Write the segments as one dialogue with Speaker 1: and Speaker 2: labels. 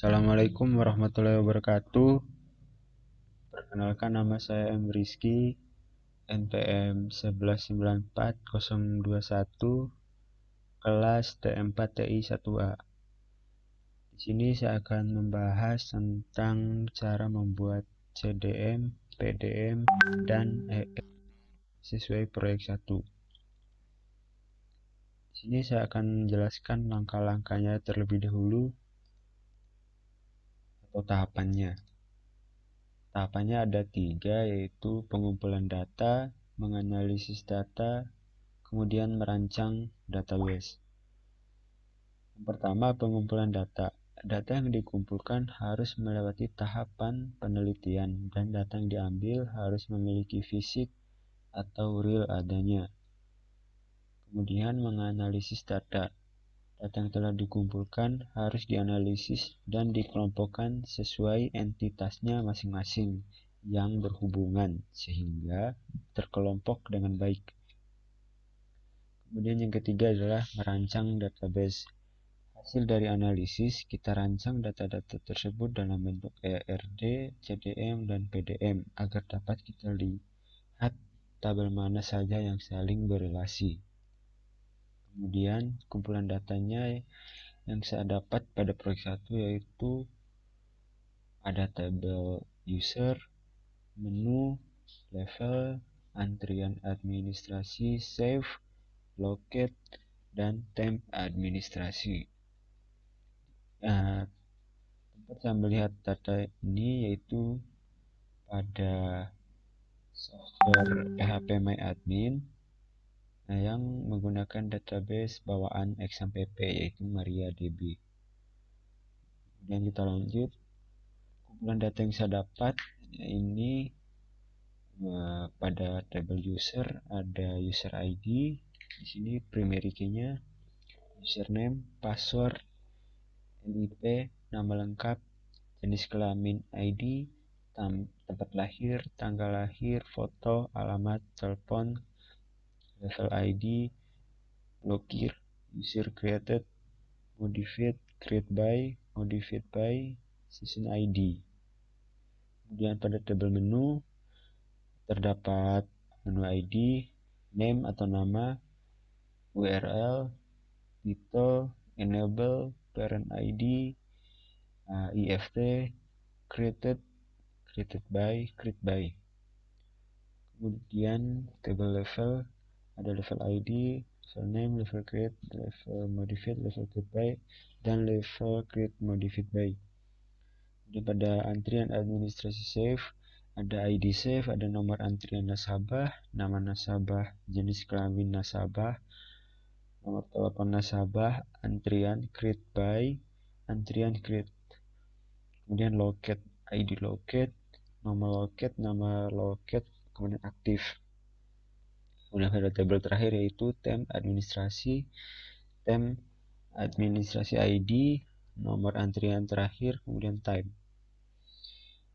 Speaker 1: Assalamualaikum warahmatullahi wabarakatuh. Perkenalkan, nama saya M. Rizky, NPM 1194021, kelas T4 TI 1A. Di sini saya akan membahas tentang cara membuat CDM, PDM, dan EF sesuai proyek 1. Di sini saya akan menjelaskan langkah-langkahnya terlebih dahulu atau tahapannya. Tahapannya ada 3, yaitu pengumpulan data, menganalisis data, kemudian merancang database. Yang pertama, pengumpulan data. Data yang dikumpulkan harus melewati tahapan penelitian, dan data yang diambil harus memiliki fisik atau real adanya. Kemudian menganalisis data. Data yang telah dikumpulkan harus dianalisis dan dikelompokkan sesuai entitasnya masing-masing yang berhubungan sehingga terkelompok dengan baik. Kemudian yang ketiga adalah merancang database. Hasil dari analisis, kita rancang data-data tersebut dalam bentuk ERD, CDM, dan PDM agar dapat kita lihat tabel mana saja yang saling berrelasi. Kemudian kumpulan datanya yang saya dapat pada proyek 1 yaitu ada tabel user, menu, level, antrian administrasi, save, locate, dan temp administrasi. Tempat saya melihat data ini yaitu pada software PHP MyAdmin yang menggunakan database bawaan XAMPP yaitu MariaDB. Kemudian kita lanjut. Kumpulan data yang saya dapat ini pada tabel user ada user ID. Di sini primary key-nya, username, password, NIP, nama lengkap, jenis kelamin ID, tempat lahir, tanggal lahir, foto, alamat, telepon, level ID, blokir, user created, modified, create by, modified by, session ID. Kemudian pada tabel menu terdapat menu ID, name atau nama, URL, title, enable, parent ID, IFT, created by, create by. Kemudian tabel level ada level ID, level name, level create, level modified, level create by, dan level create modified by. Kemudian pada antrian administrasi save ada ID save, ada nomor antrian nasabah, nama nasabah, jenis kelamin nasabah, nomor telepon nasabah, antrian create by, antrian create. Kemudian locate, ID locate, nomor locate, nama locate, kemudian aktif. Kemudian pada tabel terakhir yaitu temp administrasi ID, nomor antrian terakhir, kemudian time.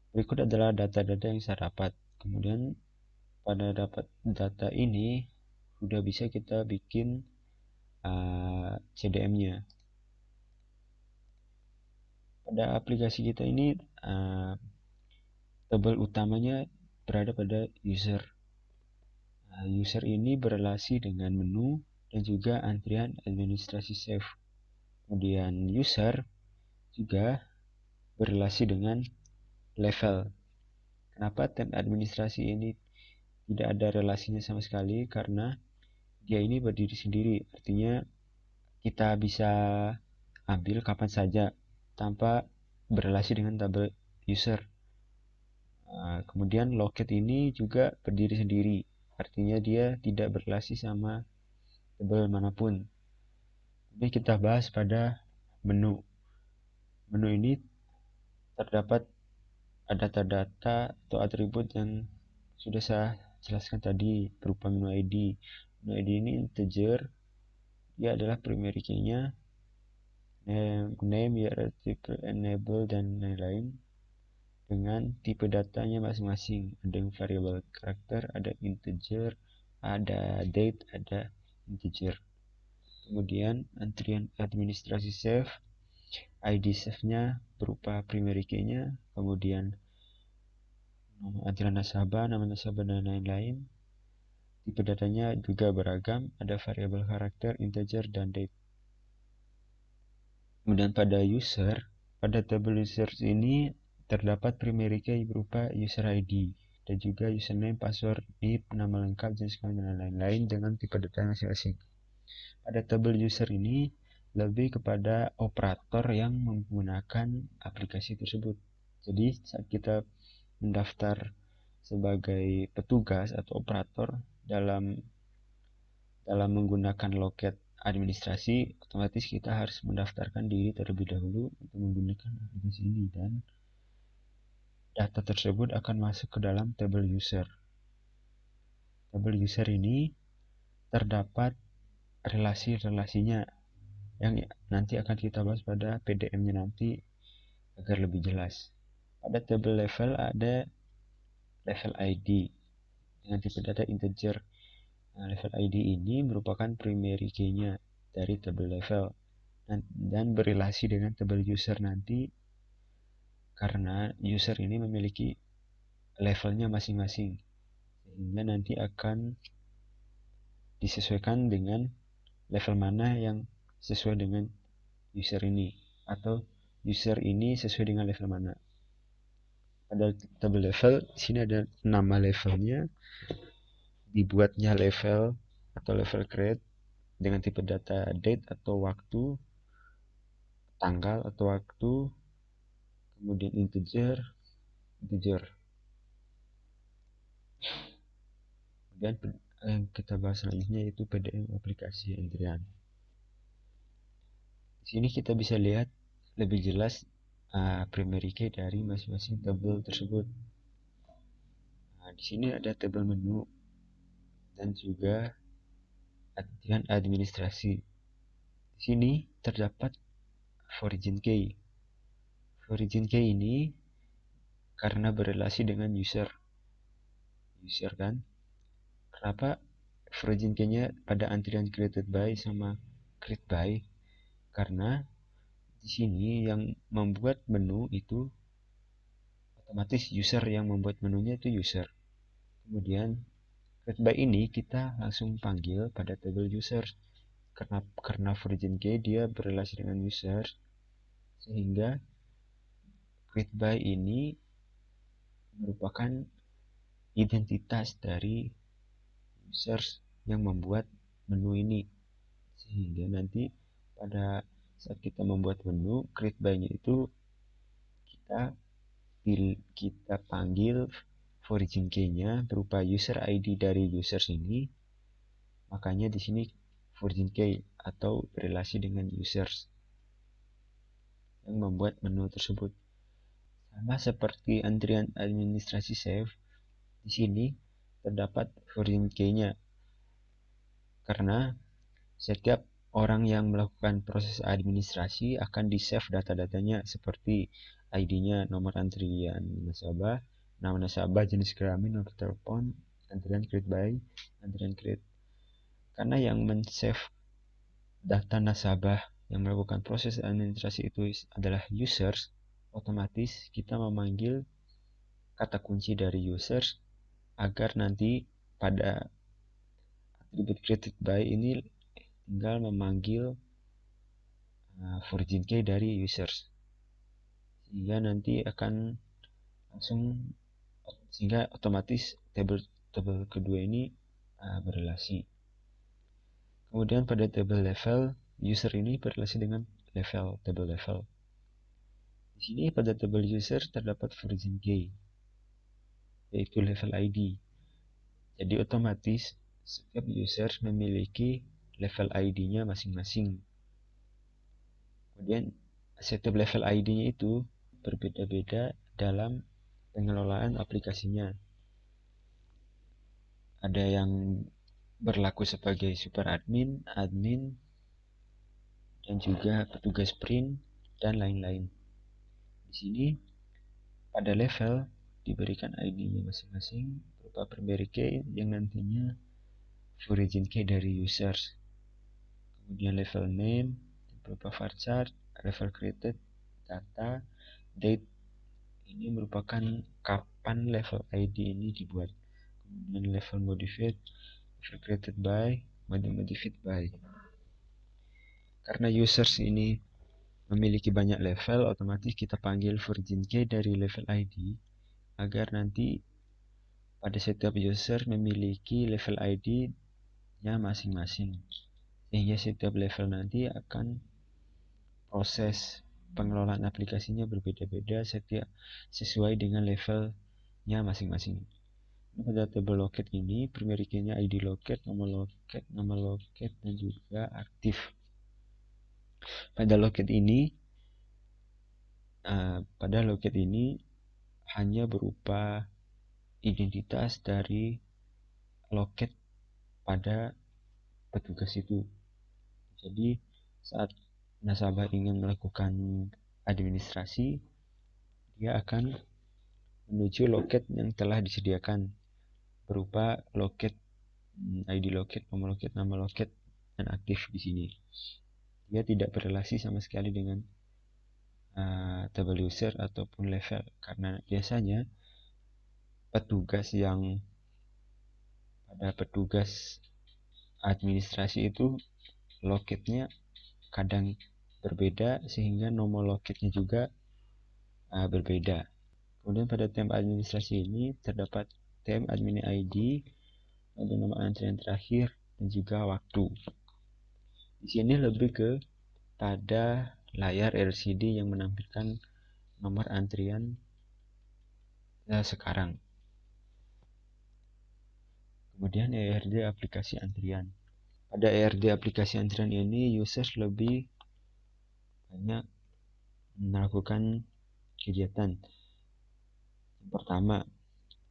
Speaker 1: Berikut adalah data-data yang saya dapat. Kemudian pada dapat data ini sudah bisa kita bikin CDM-nya. Pada aplikasi kita ini tabel utamanya berada pada user. User ini berrelasi dengan menu dan juga antrian administrasi save. Kemudian user juga berrelasi dengan level. Kenapa temp administrasi ini tidak ada relasinya sama sekali? Karena dia ini berdiri sendiri, artinya kita bisa ambil kapan saja tanpa berrelasi dengan tabel user. Kemudian locate ini juga berdiri sendiri, artinya dia tidak berrelasi sama tabel manapun. Ini kita bahas pada menu. Menu ini terdapat data-data atau atribut yang sudah saya jelaskan tadi berupa menu ID. Menu ID ini integer, dia adalah primary key-nya, name, URL, tipe, enable, dan lain-lain dengan tipe datanya masing-masing. Ada yang variable karakter, ada integer, ada date, ada integer. Kemudian antrian administrasi save, ID save-nya berupa primary key-nya, kemudian antrian nasabah, nama nasabah, dan lain-lain. Tipe datanya juga beragam, ada variabel karakter, integer, dan date. Kemudian pada table user ini terdapat primary key berupa user ID dan juga username, password, NIP, nama lengkap, jenis kelamin, dan lain-lain dengan tipe data masing-masing. Pada table user ini lebih kepada operator yang menggunakan aplikasi tersebut. Jadi saat kita mendaftar sebagai petugas atau operator dalam menggunakan loket administrasi, otomatis kita harus mendaftarkan diri terlebih dahulu untuk menggunakan aplikasi ini, dan data tersebut akan masuk ke dalam table user. Table user ini terdapat relasi-relasinya yang nanti akan kita bahas pada PDM-nya nanti agar lebih jelas. Pada table level ada level ID dengan tipe data integer. Nah, level ID ini merupakan primary key-nya dari table level dan berrelasi dengan table user nanti karena user ini memiliki levelnya masing-masing, sehingga nanti akan disesuaikan dengan level mana yang sesuai dengan user ini, atau user ini sesuai dengan level mana. Pada table level, di sini ada nama levelnya, dibuatnya level atau level create dengan tipe data date atau waktu, tanggal atau waktu, kemudian integer. Kemudian yang kita bahas selanjutnya yaitu PDM aplikasi antrian. Di sini kita bisa lihat lebih jelas primary key dari masing-masing table tersebut. Nah, di sini ada table menu dan juga antrian administrasi. Di sini terdapat origin key. Origin key ini karena berrelasi dengan user kan. Kenapa origin key-nya pada antrian created by sama create by? Karena di sini yang membuat menu itu otomatis user, yang membuat menunya itu user. Kemudian create by ini kita langsung panggil pada table user karena origin key dia berrelasi dengan user, sehingga create by ini merupakan identitas dari users yang membuat menu ini, sehingga nanti pada saat kita membuat menu create by-nya itu kita panggil origin key-nya berupa user ID dari users ini, makanya di sini origin key atau berrelasi dengan users yang membuat menu tersebut. Sama seperti antrian administrasi save, di sini terdapat origin key-nya karena setiap orang yang melakukan proses administrasi akan di-save data-datanya seperti ID-nya, nomor antrian nasabah, nama nasabah, jenis kelamin, nomor telepon, antrian create by, antrian create. Karena yang men-save data nasabah yang melakukan proses administrasi itu adalah users, otomatis kita memanggil kata kunci dari users agar nanti pada atribut created by ini tinggal memanggil origin key dari users, sehingga nanti akan langsung, sehingga otomatis table kedua ini berrelasi. Kemudian pada table level, user ini berrelasi dengan table level. Di sini pada table user terdapat origin key, yaitu level ID. Jadi otomatis setiap user memiliki level ID-nya masing-masing. Kemudian setiap level ID-nya itu berbeda-beda dalam pengelolaan aplikasinya. Ada yang berlaku sebagai super admin, dan juga petugas print, dan lain-lain. Di sini pada level diberikan ID-nya masing-masing berupa primary key yang nantinya origin key dari users. Kemudian level name berupa varchar, level created, data, date ini merupakan kapan level ID ini dibuat. Kemudian level modified, level created by, modified by. Karena users ini memiliki banyak level, otomatis kita panggil virgin key dari level ID agar nanti pada setiap user memiliki level ID-nya masing-masing. Sehingga setiap level nanti akan proses pengelolaan aplikasinya berbeda-beda setiap sesuai dengan levelnya masing-masing. Pada table locket ini, primary key-nya ID locket, nama locket, dan juga aktif. Pada locket ini hanya berupa identitas dari loket pada petugas itu. Jadi saat nasabah ingin melakukan administrasi, dia akan menuju loket yang telah disediakan berupa loket, ID loket, nama loket, dan aktif di sini. Dia tidak berrelasi sama sekali dengan table user ataupun level, karena biasanya pada petugas administrasi itu loketnya kadang berbeda sehingga nomor loketnya juga berbeda. Kemudian pada tem administrasi ini terdapat tem admin ID, ada nama antrian terakhir, dan juga waktu. Di sini lebih ke pada layar LCD yang menampilkan nomor antrian sekarang. Kemudian ERD aplikasi antrian. Pada ERD aplikasi antrian ini users lebih banyak melakukan kegiatan. Yang pertama,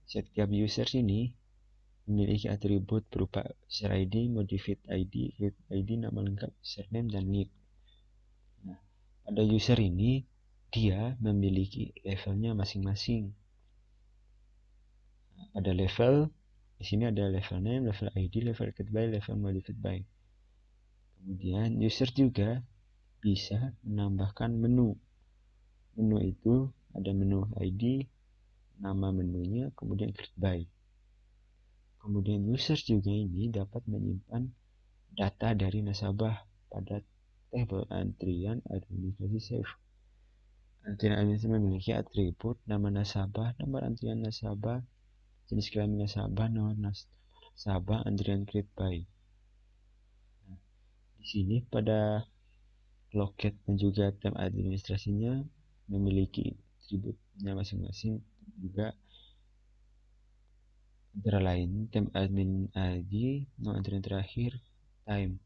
Speaker 1: setiap users ini memiliki atribut berupa user ID, modified ID, create ID, nama lengkap, username, dan nick. Nah, pada user ini dia memiliki levelnya masing-masing. Nah, pada level di sini ada level name, level ID, level create by, level modified by. Kemudian user juga bisa menambahkan menu. Menu itu ada menu ID, nama menunya, kemudian create by. Kemudian user juga ini dapat menyimpan data dari nasabah pada table antrian administrasi save. Antrian administrasi memiliki atribut nama nasabah, nomor antrian nasabah, jenis kelamin nasabah, nomor nasabah, antrian create by. Nah, di sini pada loket dan juga tem administrasinya memiliki atributnya masing-masing, juga antara lain tem admin ID, nomor antrian terakhir, time,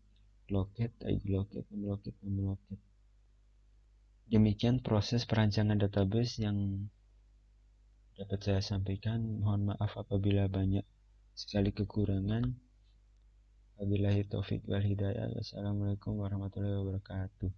Speaker 1: loket, ID loket, nama loket. Demikian proses perancangan database yang dapat saya sampaikan. Mohon maaf apabila banyak sekali kekurangan. Wabillahi taufiq wal hidayah. Wassalamualaikum warahmatullahi wabarakatuh.